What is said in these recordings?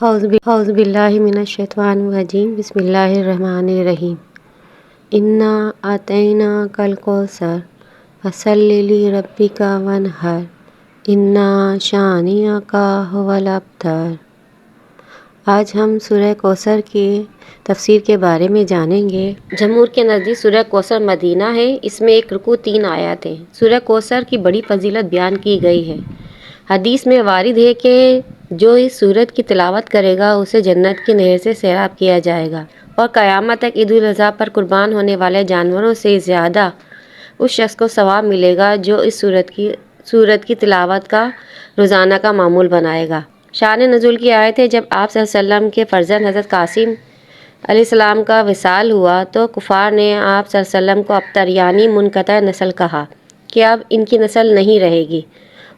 اعوذ باللہ من الشیطان الرجیم بسم اللہ الرحمن الرحیم انا اعطیناک الکوثر فصلی لربک وانحر انا شانئک ھو الابتر۔ آج ہم سورہ کوثر کی تفسیر کے بارے میں جانیں گے۔ جمہور کے نزدیک سورہ کوثر مدینہ ہے۔ اس میں 1 رکوع 3 آیات ہیں۔ سورہ کوثر کی بڑی فضیلت بیان کی گئی ہے۔ حدیث میں وارد ہے کہ جو اس سورت کی تلاوت کرے گا اسے جنت کی نہر سے سیراب کیا جائے گا، اور قیامت تک عید الاضحیٰ پر قربان ہونے والے جانوروں سے زیادہ اس شخص کو ثواب ملے گا جو اس سورت کی تلاوت کا روزانہ کا معمول بنائے گا۔ شان نزول کی آیت ہے، جب آپ صلی اللہ علیہ وسلم کے فرزند حضرت قاسم علیہ السلام کا وصال ہوا تو کفار نے آپ صلی اللہ علیہ وسلم کو ابتر یعنی منقطع نسل کہا کہ اب ان کی نسل نہیں رہے گی،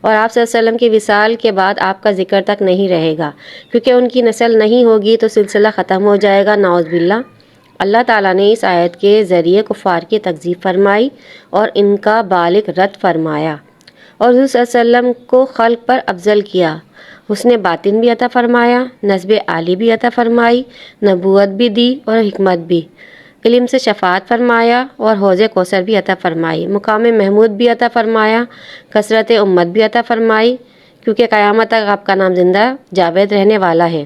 اور آپ صلی اللہ علیہ وسلم کے وصال کے بعد آپ کا ذکر تک نہیں رہے گا، کیونکہ ان کی نسل نہیں ہوگی تو سلسلہ ختم ہو جائے گا، نعوذ باللہ۔ اللہ تعالیٰ نے اس آیت کے ذریعے کفار کی تکذیب فرمائی اور ان کا بالغ رد فرمایا، اور حضور صلی اللہ علیہ وسلم کو خلق پر افضل کیا، حسن باطن بھی عطا فرمایا، نسب عالی بھی عطا فرمائی، نبوت بھی دی اور حکمت بھی، علم سے شفاعت فرمایا اور حوض کوثر بھی عطا فرمائی، مقام محمود بھی عطا فرمایا، کثرت امت بھی عطا فرمائی، کیونکہ قیامت تک آپ کا نام زندہ جاوید رہنے والا ہے۔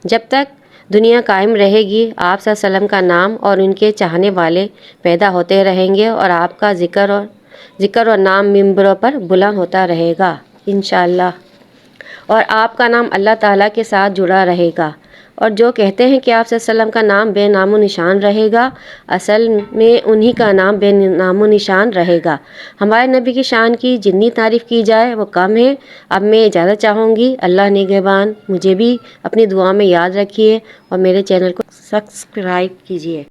جب تک دنیا قائم رہے گی آپ صلی اللہ علیہ وسلم کا نام اور ان کے چاہنے والے پیدا ہوتے رہیں گے، اور آپ کا ذکر اور نام ممبروں پر بلند ہوتا رہے گا انشاءاللہ، اور آپ کا نام اللہ تعالیٰ کے ساتھ جڑا رہے گا۔ اور جو کہتے ہیں کہ آپ صلی اللہ علیہ وسلم کا نام بے نام و نشان رہے گا، اصل میں انہی کا نام بے نام و نشان رہے گا۔ ہمارے نبی کی شان کی جتنی تعریف کی جائے وہ کم ہے۔ اب میں اجازت چاہوں گی۔ اللہ نگہبان، مجھے بھی اپنی دعا میں یاد رکھیے اور میرے چینل کو سبسکرائب کیجیے۔